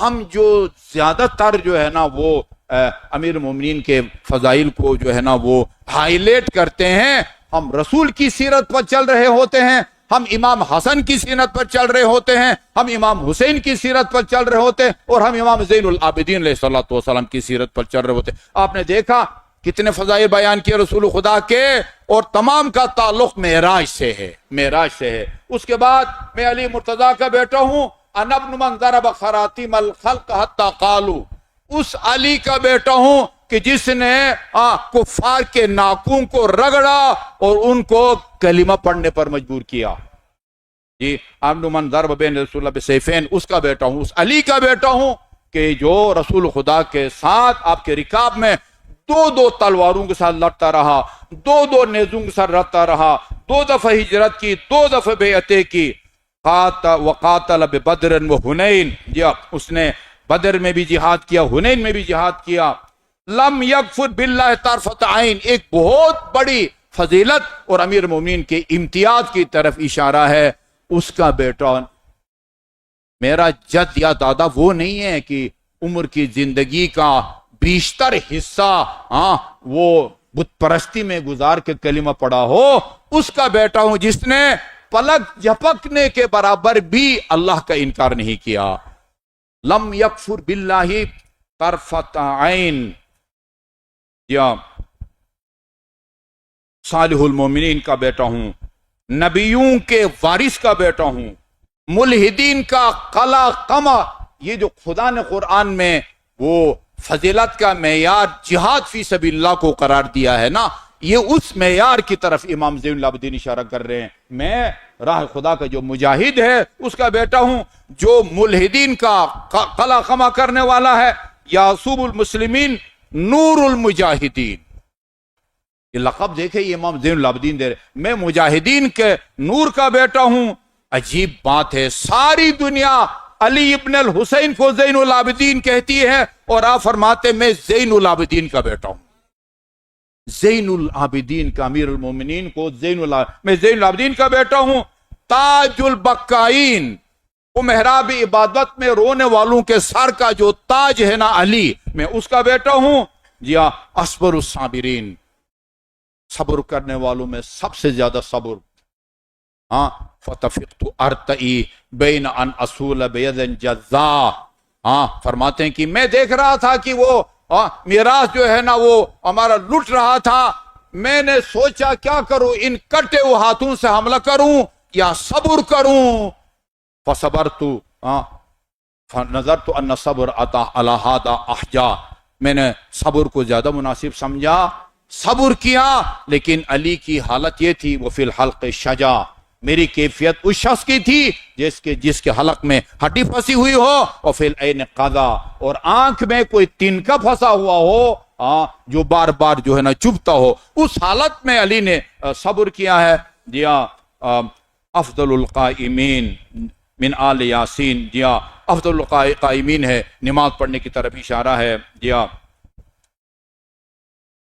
ہم جو زیادہ تر جو ہے نا وہ امیر المومنین کے فضائل کو جو ہے نا وہ ہائی لائٹ کرتے ہیں، ہم رسول کی سیرت پر چل رہے ہوتے ہیں، ہم امام حسن کی سیرت پر چل رہے ہوتے ہیں، ہم امام حسین کی سیرت پر چل رہے ہوتے ہیں، اور ہم امام زین العابدین علیہ السلام کی سیرت پر چل رہے ہوتے ہیں۔ آپ نے دیکھا کتنے فضائل بیان کیے رسول خدا کے، اور تمام کا تعلق معراج سے ہے۔ اس کے بعد میں علی مرتضیٰ کا بیٹا ہوں، انا ابن من ضرب خراطیم الخلق حتی قالوا، اس علی کا بیٹا ہوں کہ جس نے کفار کے ناکوں کو رگڑا اور ان کو کلمہ پڑھنے پر مجبور کیا. جی ابن من ضرب بین رسول اللہ بسیفین، اس کا بیٹا ہوں، اس علی کا بیٹا ہوں کہ جو رسول خدا کے ساتھ آپ کے رکاب میں دو تلواروں کے ساتھ لڑتا رہا، دو نیزوں کے ساتھ لڑتا رہا، 2 دفعہ ہجرت کی، 2 دفعہ بیعتیں کی. وقاتل ببدر وحنین، اس نے بدر میں بھی جہاد کیا، حنین میں بھی جہاد کیا. لم یکفر باللہ طرفۃ عین، ایک بہت بڑی فضیلت اور امیر المومنین کے امتیاز کی طرف اشارہ ہے. اس کا بیٹا میرا جد یا دادا وہ نہیں ہے کہ عمر کی زندگی کا بیشتر حصہ وہ بت پرستی میں گزار کے کلمہ پڑھا ہو. اس کا بیٹا ہوں جس نے پلک جھپکنے کے برابر بھی اللہ کا انکار نہیں کیا. لم یکفر باللہ طرفۃ عین، یا صالح المومنین کا بیٹا ہوں، نبیوں کے وارث کا بیٹا ہوں، ملحدین کا قلع قمع. یہ جو خدا نے قرآن میں وہ فضیلت کا معیار جہاد فی سبیل اللہ کو قرار دیا ہے نا، یہ اس معیار کی طرف امام زین العابدین اشارہ کر رہے ہیں. میں راہ خدا کا جو مجاہد ہے اس کا بیٹا ہوں، جو ملحدین کا قلع قمع کرنے والا ہے. یعصوب المسلمین نور المجاہدین، یہ لقب دیکھے یہ امام زین العابدین دے رہے، میں مجاہدین کے نور کا بیٹا ہوں. عجیب بات ہے، ساری دنیا علی ابن الحسین کو زین العابدین کہتی ہے اور آپ فرماتے میں زین العابدین کا بیٹا ہوں. زین العابدین کا، امیر المومنین کو میں زین العابدین کا بیٹا ہوں. تاج البکائین، وہ محراب عبادت میں رونے والوں کے سر کا جو تاج ہے نا علی، میں اس کا بیٹا ہوں. جی ہاں، اصبر الصابرین، صبر کرنے والوں میں سب سے زیادہ صبر. فتفقت ارتئی بین ان اصول بید جزا، فرماتے ہیں کہ میں دیکھ رہا تھا کہ وہ میراث جو ہے نا وہ ہمارا لٹ رہا تھا. میں نے سوچا کیا کروں، ان کٹے ہوئے ہاتھوں سے حملہ کروں یا صبر کروں. فصبرت، فنظرت ان صبر عطا علی ھذا احجا، میں نے صبر کو زیادہ مناسب سمجھا، صبر کیا. لیکن علی کی حالت یہ تھی، وہ فی الحلق شجا، میری کیفیت اس شخص کی تھی جس کے حلق میں ہڈی پھنسی ہوئی ہو، اور فی العین قضا، اور آنکھ میں کوئی تنکا پھنسا ہوا ہو جو بار بار جو ہے نا چبھتا ہو. اس حالت میں علی نے صبر کیا ہے. جیا افضل القائمین من آل یاسین، جیا افضل القائمین ہے، نماز پڑھنے کی طرف اشارہ ہے. جیا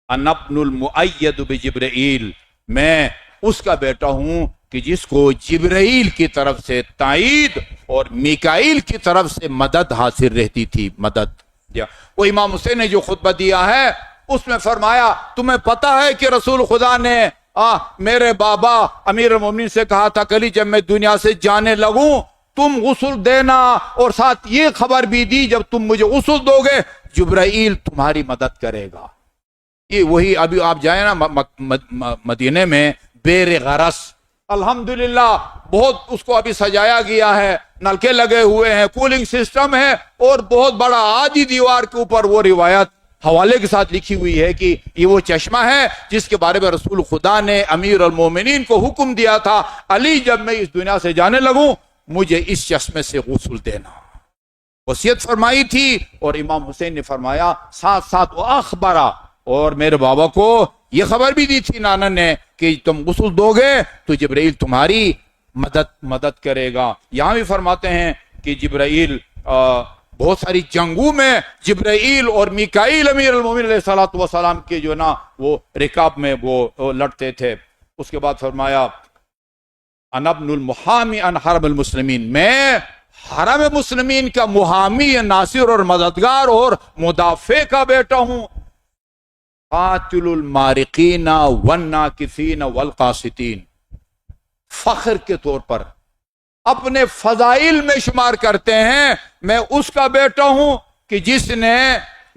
انا ابن المؤید بجبرائیل، میں اس کا بیٹا ہوں کہ جس کو جبرائیل کی طرف سے تائید اور میکائیل کی طرف سے مدد حاصل رہتی تھی. مدد. وہ امام حسین نے جو خطبہ دیا ہے اس میں فرمایا تمہیں پتا ہے کہ رسول خدا نے میرے بابا امیر المومنین سے کہا تھا کہ جب میں دنیا سے جانے لگوں تم غسل دینا، اور ساتھ یہ خبر بھی دی جب تم مجھے غسل دو گے جبرائیل تمہاری مدد کرے گا. یہ وہی ابھی آپ جائیں نا مدینے میں بیر غرس، الحمدللہ بہت اس کو ابھی سجایا گیا ہے، نلکے لگے ہوئے ہیں، کولنگ سسٹم ہے، اور بہت بڑا آدھی دیوار کے اوپر وہ روایت حوالے کے ساتھ لکھی ہوئی ہے کہ یہ وہ چشمہ ہے جس کے بارے میں رسول خدا نے امیر المومنین کو حکم دیا تھا، علی جب میں اس دنیا سے جانے لگوں مجھے اس چشمے سے غسل دینا، وصیت فرمائی تھی. اور امام حسین نے فرمایا ساتھ ساتھ وہ اخبرہ، اور میرے بابا کو یہ خبر بھی دی تھی نانا نے کہ تم غسل دو گے تو جبرائیل تمہاری مدد کرے گا. یہاں بھی فرماتے ہیں کہ جبرائیل بہت ساری جنگوں میں جبرائیل اور میکائیل امیر المومنین علیہ الصلوۃ والسلام کے جو نا وہ رکاب میں وہ لڑتے تھے. اس کے بعد فرمایا انا ابن المحامی عن حرم المسلمین، میں حرم مسلمین کا محامی، ناصر اور مددگار اور مدافع کا بیٹا ہوں. قاتل المارقین والناکثین والقاسطین، فخر کے طور پر اپنے فضائل میں شمار کرتے ہیں میں اس کا بیٹا ہوں کہ جس نے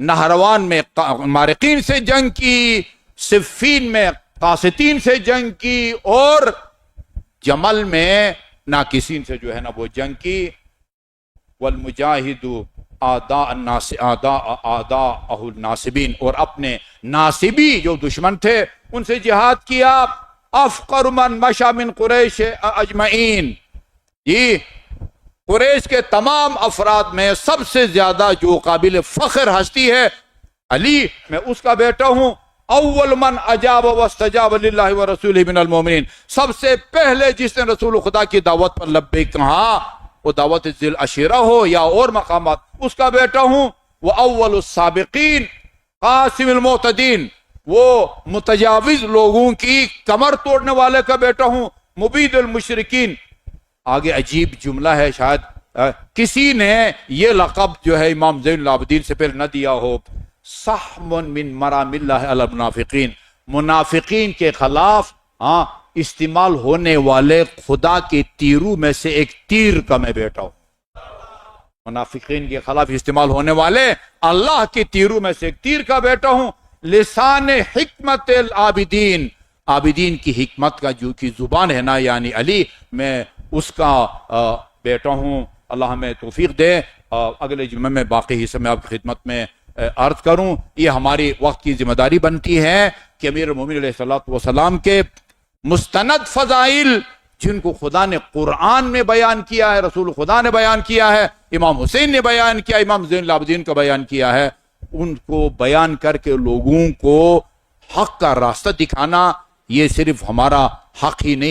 نہروان میں مارقین سے جنگ کی، صفین میں قاسطین سے جنگ کی، اور جمل میں ناکثین سے جو ہے نا وہ جنگ کی. والمجاہد آداء الناصبین، اور اپنے ناصبی جو دشمن تھے ان سے جہاد کیا. افقر من مشى من قریش اجمعین، جی قریش کے تمام افراد میں سب سے زیادہ جو قابل فخر ہستی ہے علی، میں اس کا بیٹا ہوں. اول من اجاب واستجاب للہ ورسولہ من المؤمنین، سب سے پہلے جس نے رسول خدا کی دعوت پر لبیک کہا، وہ دعوت ذی العشیرہ ہو یا اور مقامات، اس کا بیٹا ہوں. وہ اول السابقین قاسم المعتدین، وہ متجاوز لوگوں کی کمر توڑنے والے کا بیٹا ہوں. مبید المشرکین. آگے عجیب جملہ ہے، شاید کسی نے یہ لقب جو ہے امام زین العابدین سے پہلے نہ دیا ہو. سحم من مرام اللہ علی المنافقین، منافقین کے خلاف استعمال ہونے والے خدا کے تیروں میں سے ایک تیر کا میں بیٹا ہوں. منافقین کے خلاف استعمال ہونے والے اللہ کے تیروں میں سے ایک تیر کا بیٹا ہوں. لسان حکمت العابدین، عابدین کی حکمت کا جو کی زبان ہے نا، یعنی علی، میں اس کا بیٹا ہوں. اللہ ہمیں توفیق دے. اگلے جمعے میں باقی حصے میں آپ کی خدمت میں عرض کروں. یہ ہماری وقت کی ذمہ داری بنتی ہے کہ امیر المومنین علیہ الصلوۃ والسلام کے مستند فضائل جن کو خدا نے قرآن میں بیان کیا ہے، رسول خدا نے بیان کیا ہے، امام حسین نے بیان کیا، امام زین العابدین کا بیان کیا ہے، ان کو بیان کر کے لوگوں کو حق کا راستہ دکھانا، یہ صرف ہمارا حق ہی نہیں ہے